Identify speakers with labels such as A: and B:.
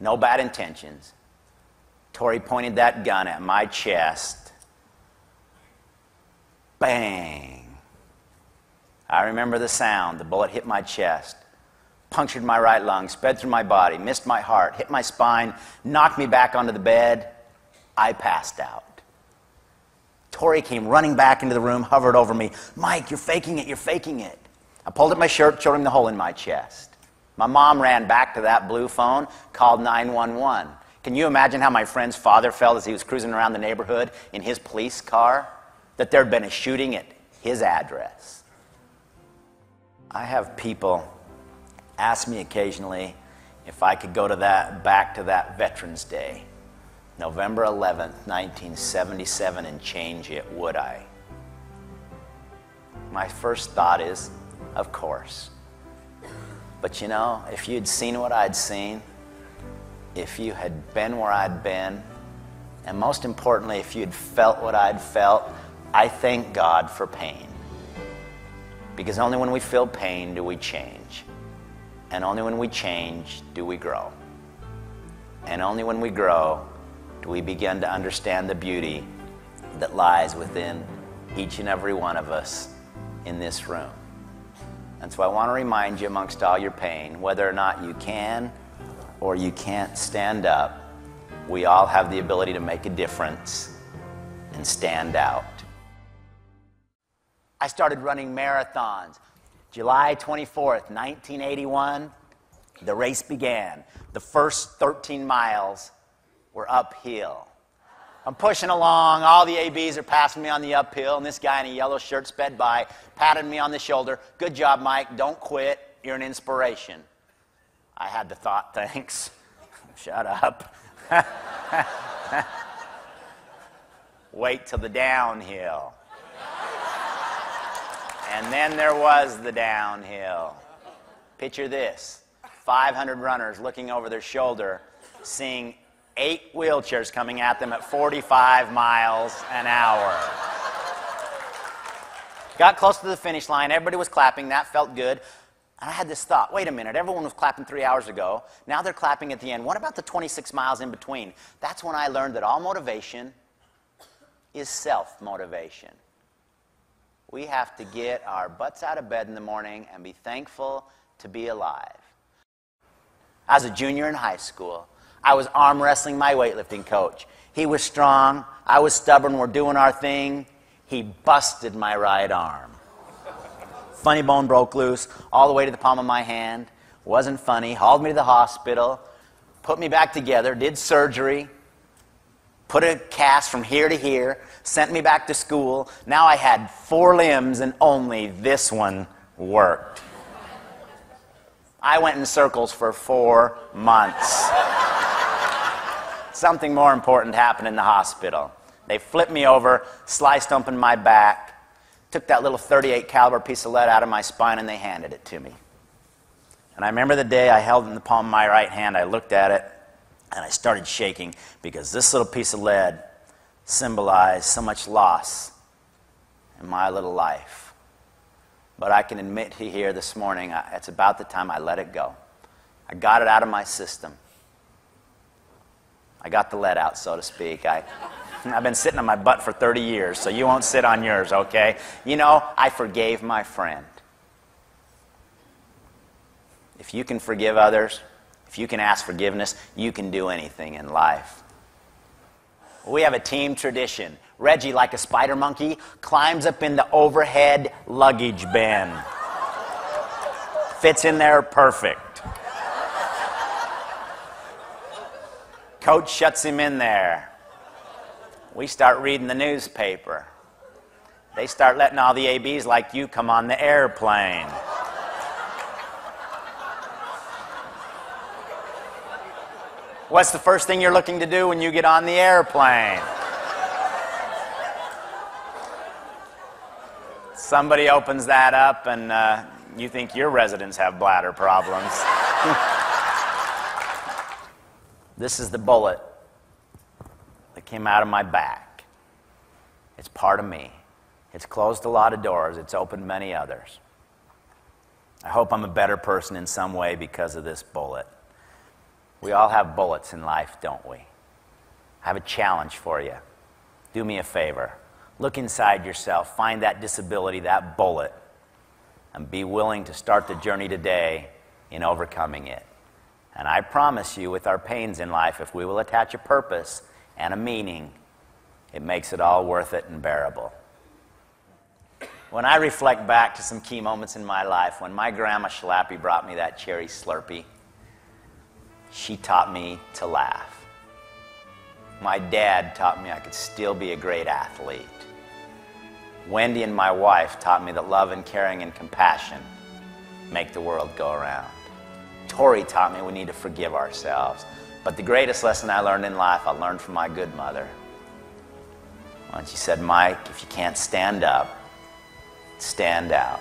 A: no bad intentions. Tori pointed that gun at my chest. Bang. I remember the sound. The bullet hit my chest, punctured my right lung, sped through my body, missed my heart, hit my spine, knocked me back onto the bed. I passed out. Tori came running back into the room, hovered over me. Mike, you're faking it, you're faking it. I pulled at my shirt, showed him the hole in my chest. My mom ran back to that blue phone, called 911. Can you imagine how my friend's father felt as he was cruising around the neighborhood in his police car? That there'd been a shooting at his address. I have people ask me occasionally if I could go to back to that Veterans Day, November 11th, 1977, and change it, would I? My first thought is, of course. But you know, if you'd seen what I'd seen, if you had been where I'd been, and most importantly, if you'd felt what I'd felt, I thank God for pain. Because only when we feel pain do we change. And only when we change do we grow. And only when we grow do we begin to understand the beauty that lies within each and every one of us in this room. And so I want to remind you, amongst all your pain, whether or not you can or you can't stand up, we all have the ability to make a difference and stand out. I started running marathons. July 24th, 1981, the race began. The first 13 miles were uphill. I'm pushing along, all the ABs are passing me on the uphill, and this guy in a yellow shirt sped by, patted me on the shoulder. Good job, Mike, don't quit, you're an inspiration. I had the thought, thanks. Shut up. Wait till the downhill. And then there was the downhill. Picture this, 500 runners looking over their shoulder, seeing 8 wheelchairs coming at them at 45 miles an hour. Got close to the finish line, everybody was clapping, that felt good. And I had this thought, wait a minute, everyone was clapping 3 hours ago, now they're clapping at the end. What about the 26 miles in between? That's when I learned that all motivation is self-motivation. We have to get our butts out of bed in the morning and be thankful to be alive. I was a junior in high school. I was arm wrestling my weightlifting coach. He was strong, I was stubborn, we're doing our thing. He busted my right arm. Funny bone broke loose all the way to the palm of my hand. Wasn't funny, hauled me to the hospital, put me back together, did surgery, put a cast from here to here, sent me back to school. Now I had 4 limbs and only this one worked. I went in circles for 4 months. Something more important happened in the hospital. They flipped me over, sliced open my back, took that little .38 caliber piece of lead out of my spine, and they handed it to me. And I remember the day I held it in the palm of my right hand, I looked at it, and I started shaking because this little piece of lead symbolized so much loss in my little life. But I can admit to you here this morning, it's about the time I let it go. I got it out of my system. I got the lead out, so to speak. I've been sitting on my butt for 30 years, so you won't sit on yours, okay? You know, I forgave my friend. If you can forgive others, if you can ask forgiveness, you can do anything in life. We have a team tradition. Reggie, like a spider monkey, climbs up in the overhead luggage bin. Fits in there perfect. Coach shuts him in there. We start reading the newspaper. They start letting all the ABs like you come on the airplane. What's the first thing you're looking to do when you get on the airplane? Somebody opens that up and you think your residents have bladder problems. This is the bullet that came out of my back. It's part of me. It's closed a lot of doors. It's opened many others. I hope I'm a better person in some way because of this bullet. We all have bullets in life, don't we? I have a challenge for you. Do me a favor. Look inside yourself, find that disability, that bullet, and be willing to start the journey today in overcoming it. And I promise you, with our pains in life, if we will attach a purpose and a meaning, it makes it all worth it and bearable. When I reflect back to some key moments in my life, when my grandma Schlappi brought me that cherry Slurpee, she taught me to laugh. My dad taught me I could still be a great athlete. Wendy and my wife taught me that love and caring and compassion make the world go around. Tori taught me we need to forgive ourselves. But the greatest lesson I learned in life, I learned from my good mother. When she said, Mike, if you can't stand up, stand out.